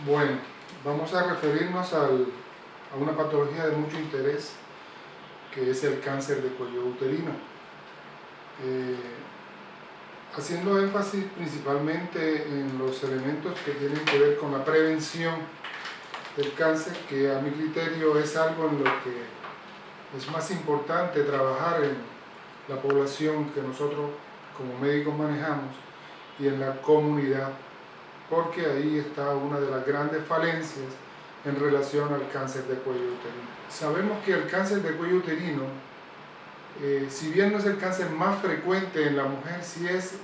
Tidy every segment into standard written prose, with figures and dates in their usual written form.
Bueno, vamos a referirnos a una patología de mucho interés, que es el cáncer de cuello uterino. Eh, Haciendo énfasis principalmente en los elementos que tienen que ver con la prevención del cáncer, que a mi criterio es algo en lo que es más importante trabajar en la población que nosotros como médicos manejamos y en la comunidad, porque ahí está una de las grandes falencias en relación al cáncer de cuello uterino. Sabemos que el cáncer de cuello uterino, si bien no es el cáncer más frecuente en la mujer, sí es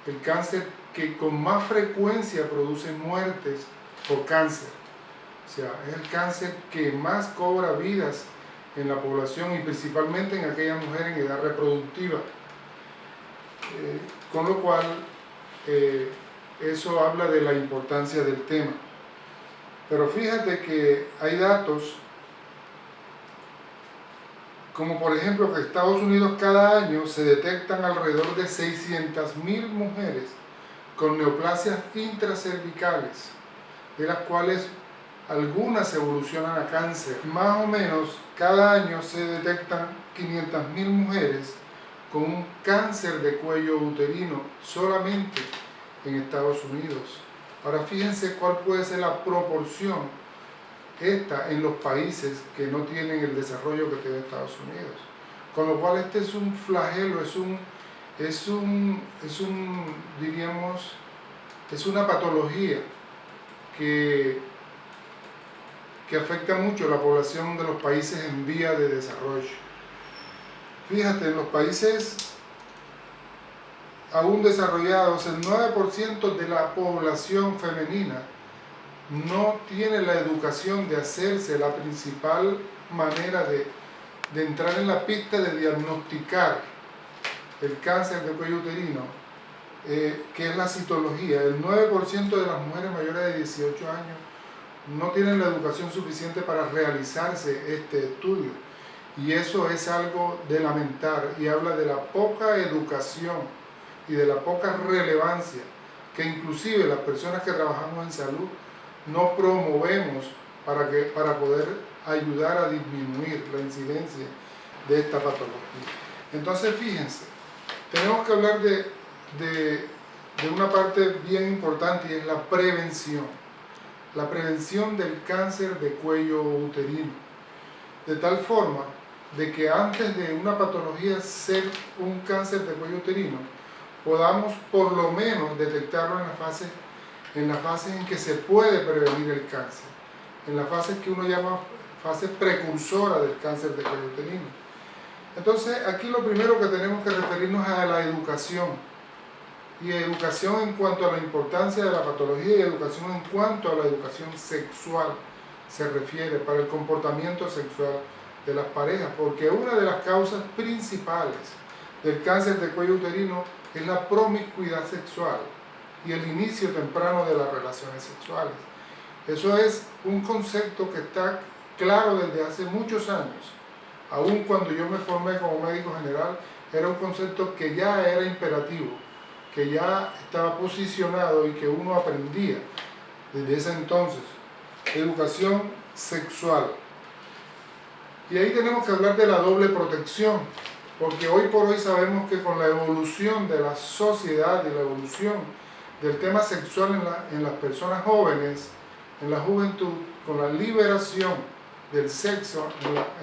el cáncer que con más frecuencia produce muertes por cáncer. O sea, es el cáncer que más cobra vidas en la población y principalmente en aquella mujer en edad reproductiva. Con lo cual, eso habla de la importancia del tema. Pero fíjate que hay datos, como por ejemplo que en Estados Unidos cada año se detectan alrededor de 600.000 mujeres con neoplasias intracervicales, de las cuales algunas evolucionan a cáncer. Más o menos cada año se detectan 500.000 mujeres con un cáncer de cuello uterino solamente en Estados Unidos. Ahora fíjense cuál puede ser la proporción esta en los países que no tienen el desarrollo que tiene Estados Unidos. Con lo cual este es un flagelo, diríamos, es una patología que afecta mucho a la población de los países en vía de desarrollo. Fíjate, en los países aún desarrollados, el 9% de la población femenina no tiene la educación de hacerse la principal manera de entrar en la pista de diagnosticar el cáncer de cuello uterino, que es la citología. El 9% de las mujeres mayores de 18 años no tienen la educación suficiente para realizarse este estudio. Y eso es algo de lamentar y habla de la poca educación y de la poca relevancia que inclusive las personas que trabajamos en salud no promovemos para poder ayudar a disminuir la incidencia de esta patología. Entonces fíjense, tenemos que hablar de una parte bien importante, y es la prevención del cáncer de cuello uterino, de tal forma de que antes de una patología ser un cáncer de cuello uterino, podamos por lo menos detectarlo en la fase en que se puede prevenir el cáncer, en la fase que uno llama fase precursora del cáncer de cuello uterino. Entonces, aquí lo primero que tenemos que referirnos es a la educación, y educación en cuanto a la importancia de la patología y educación en cuanto a la educación sexual se refiere para el comportamiento sexual de las parejas, porque una de las causas principales del cáncer de cuello uterino es la promiscuidad sexual y el inicio temprano de las relaciones sexuales. Eso es un concepto que está claro desde hace muchos años. Aun cuando yo me formé como médico general, era un concepto que ya era imperativo, que ya estaba posicionado y que uno aprendía desde ese entonces. Educación sexual. Y ahí tenemos que hablar de la doble protección, porque hoy por hoy sabemos que con la evolución de la sociedad y la evolución del tema sexual en las personas jóvenes, en la juventud, con la liberación del sexo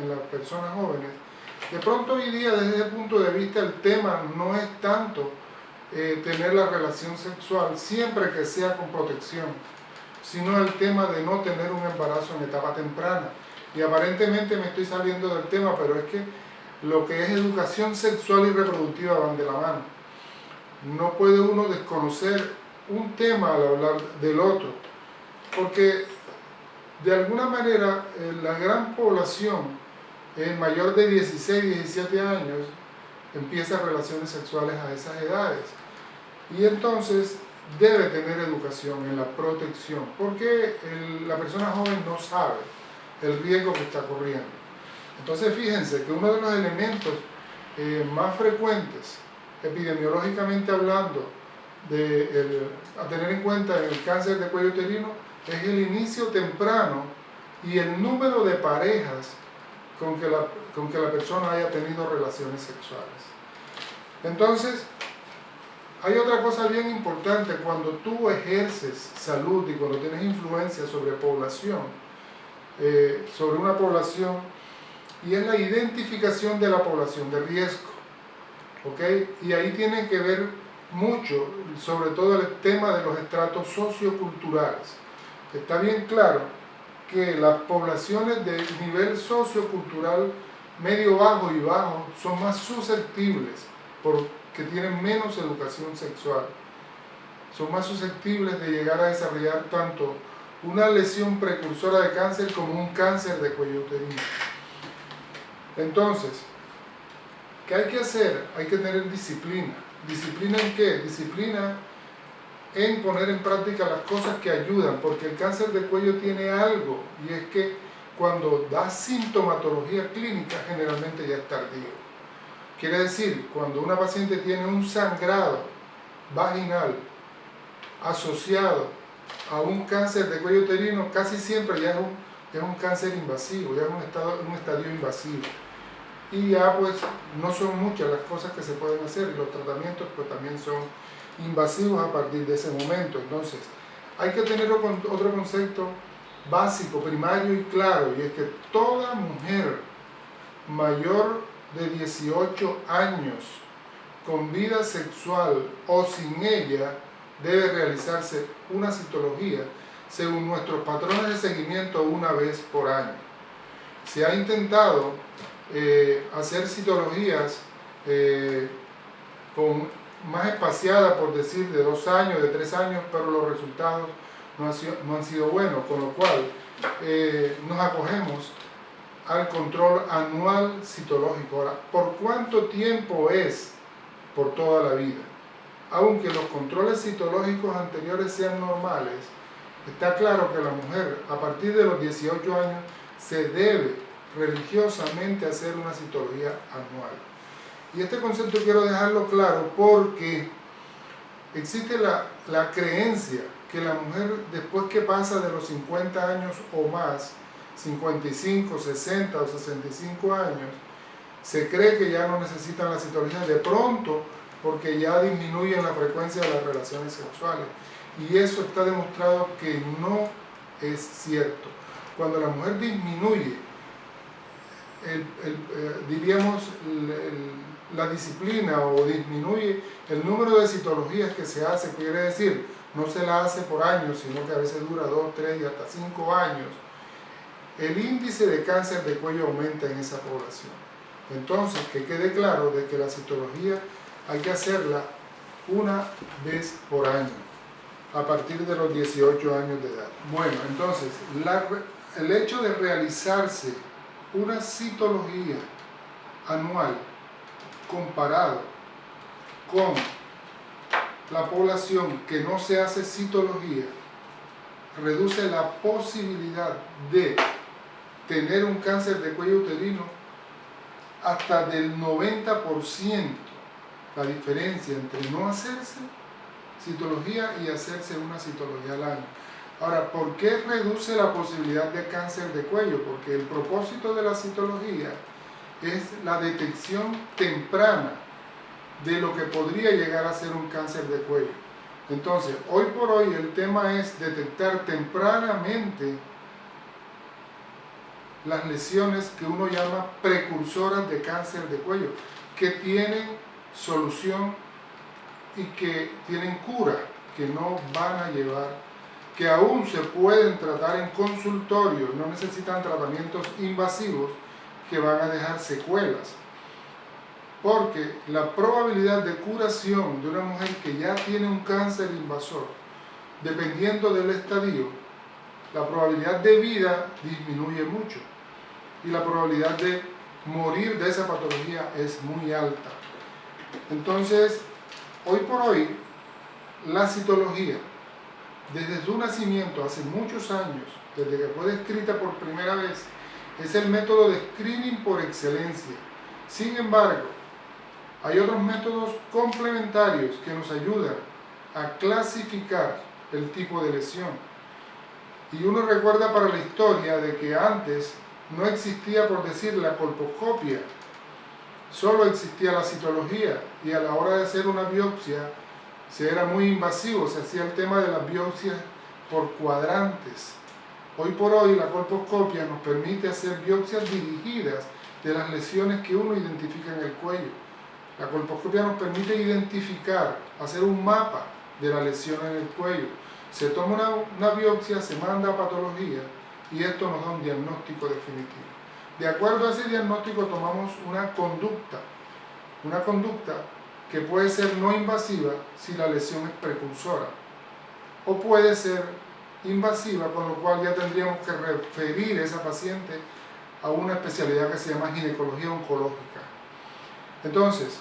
en las personas jóvenes, de pronto hoy día desde ese punto de vista el tema no es tanto tener la relación sexual siempre que sea con protección, sino el tema de no tener un embarazo en etapa temprana. Y aparentemente me estoy saliendo del tema, pero es que lo que es educación sexual y reproductiva van de la mano. No puede uno desconocer un tema al hablar del otro, porque de alguna manera la gran población mayor de 16, 17 años empieza relaciones sexuales a esas edades. Y entonces debe tener educación en la protección, porque la persona joven no sabe el riesgo que está corriendo. Entonces fíjense que uno de los elementos más frecuentes, epidemiológicamente hablando, a tener en cuenta en el cáncer de cuello uterino, es el inicio temprano y el número de parejas con que la persona haya tenido relaciones sexuales. Entonces, hay otra cosa bien importante cuando tú ejerces salud y cuando tienes influencia sobre población, sobre una población, y es la identificación de la población de riesgo, ¿ok? Y ahí tiene que ver mucho, sobre todo el tema de los estratos socioculturales. Está bien claro que las poblaciones de nivel sociocultural medio bajo y bajo son más susceptibles porque tienen menos educación sexual. Son más susceptibles de llegar a desarrollar tanto una lesión precursora de cáncer como un cáncer de cuello uterino. Entonces, ¿qué hay que hacer? Hay que tener disciplina. ¿Disciplina en qué? Disciplina en poner en práctica las cosas que ayudan, porque el cáncer de cuello tiene algo, y es que cuando da sintomatología clínica generalmente ya es tardío. Quiere decir, cuando una paciente tiene un sangrado vaginal asociado a un cáncer de cuello uterino, casi siempre ya es un cáncer invasivo, ya es un estadio invasivo. Y ya pues no son muchas las cosas que se pueden hacer, y los tratamientos pues también son invasivos a partir de ese momento. Entonces, hay que tener otro concepto básico, primario y claro, y es que toda mujer mayor de 18 años con vida sexual o sin ella debe realizarse una citología según nuestros patrones de seguimiento una vez por año. Se ha intentado hacer citologías más espaciadas, por decir, de 2 años, de 3 años, pero los resultados no han sido buenos, con lo cual nos acogemos al control anual citológico. Ahora, ¿por cuánto tiempo es? Por toda la vida. Aunque los controles citológicos anteriores sean normales, está claro que la mujer a partir de los 18 años se debe religiosamente hacer una citología anual. Y este concepto quiero dejarlo claro porque existe la creencia que la mujer, después que pasa de los 50 años o más, 55, 60 o 65 años, se cree que ya no necesitan la citología de pronto porque ya disminuyen la frecuencia de las relaciones sexuales. Y eso está demostrado que no es cierto. Cuando la mujer disminuye, diríamos, la disciplina o disminuye el número de citologías que se hace, quiere decir, no se la hace por años, sino que a veces dura 2, 3 y hasta 5 años, el índice de cáncer de cuello aumenta en esa población. Entonces, que quede claro de que la citología hay que hacerla una vez por año, a partir de los 18 años de edad. Bueno, entonces, el hecho de realizarse una citología anual comparado con la población que no se hace citología, reduce la posibilidad de tener un cáncer de cuello uterino hasta del 90%, la diferencia entre no hacerse citología y hacerse una citología al año. Ahora, ¿por qué reduce la posibilidad de cáncer de cuello? Porque el propósito de la citología es la detección temprana de lo que podría llegar a ser un cáncer de cuello. Entonces, hoy por hoy el tema es detectar tempranamente las lesiones que uno llama precursoras de cáncer de cuello, que tienen solución y que tienen cura, que no van a llevar, que aún se pueden tratar en consultorio, no necesitan tratamientos invasivos que van a dejar secuelas. Porque la probabilidad de curación de una mujer que ya tiene un cáncer invasor, dependiendo del estadio, la probabilidad de vida disminuye mucho y la probabilidad de morir de esa patología es muy alta. Entonces, hoy por hoy, la citología, desde su nacimiento, hace muchos años, desde que fue descrita por primera vez, es el método de screening por excelencia. Sin embargo, hay otros métodos complementarios que nos ayudan a clasificar el tipo de lesión. Y uno recuerda para la historia de que antes no existía, por decir, la colposcopia, solo existía la citología, y a la hora de hacer una biopsia se era muy invasivo, se hacía el tema de las biopsias por cuadrantes. Hoy por hoy la colposcopia nos permite hacer biopsias dirigidas de las lesiones que uno identifica en el cuello. La colposcopia nos permite identificar, hacer un mapa de la lesión en el cuello. Se toma una biopsia, se manda a patología y esto nos da un diagnóstico definitivo. De acuerdo a ese diagnóstico tomamos una conducta que puede ser no invasiva si la lesión es precursora, o puede ser invasiva, con lo cual ya tendríamos que referir a esa paciente a una especialidad que se llama ginecología oncológica. Entonces,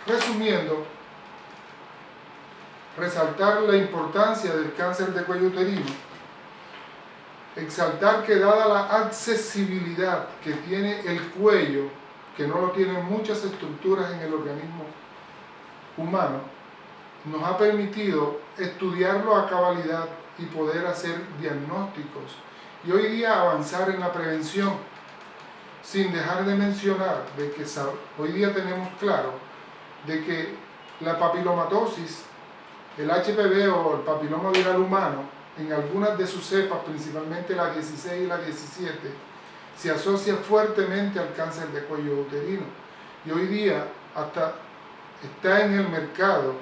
resumiendo, resaltar la importancia del cáncer de cuello uterino, exaltar que dada la accesibilidad que tiene el cuello, que no lo tienen muchas estructuras en el organismo humano, nos ha permitido estudiarlo a cabalidad y poder hacer diagnósticos y hoy día avanzar en la prevención, sin dejar de mencionar de que hoy día tenemos claro de que la papilomatosis, el HPV o el papiloma viral humano, en algunas de sus cepas, principalmente la 16 y la 17, se asocia fuertemente al cáncer de cuello uterino. Y hoy día hasta está en el mercado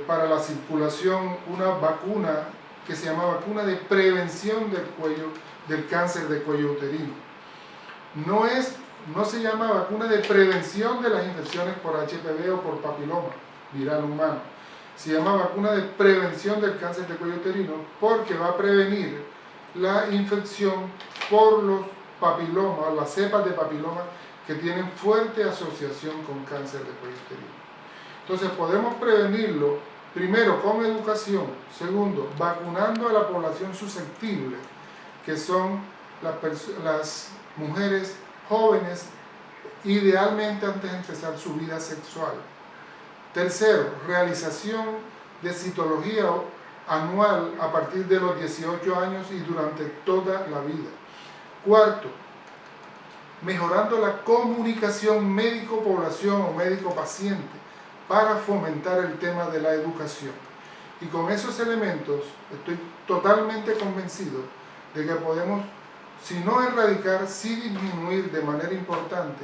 para la circulación una vacuna que se llama vacuna de prevención del cáncer de cuello uterino. No se llama vacuna de prevención de las infecciones por HPV o por papiloma viral humano. Se llama vacuna de prevención del cáncer de cuello uterino porque va a prevenir la infección por los papilomas, las cepas de papiloma que tienen fuerte asociación con cáncer de cuello uterino. Entonces podemos prevenirlo, primero con educación, segundo, vacunando a la población susceptible, que son las mujeres jóvenes, idealmente antes de empezar su vida sexual. Tercero, realización de citología anual a partir de los 18 años y durante toda la vida. Cuarto, mejorando la comunicación médico-población o médico-paciente para fomentar el tema de la educación. Y con esos elementos estoy totalmente convencido de que podemos, si no erradicar, sí disminuir de manera importante,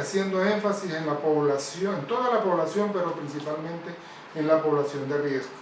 haciendo énfasis en la población, en toda la población, pero principalmente en la población de riesgo.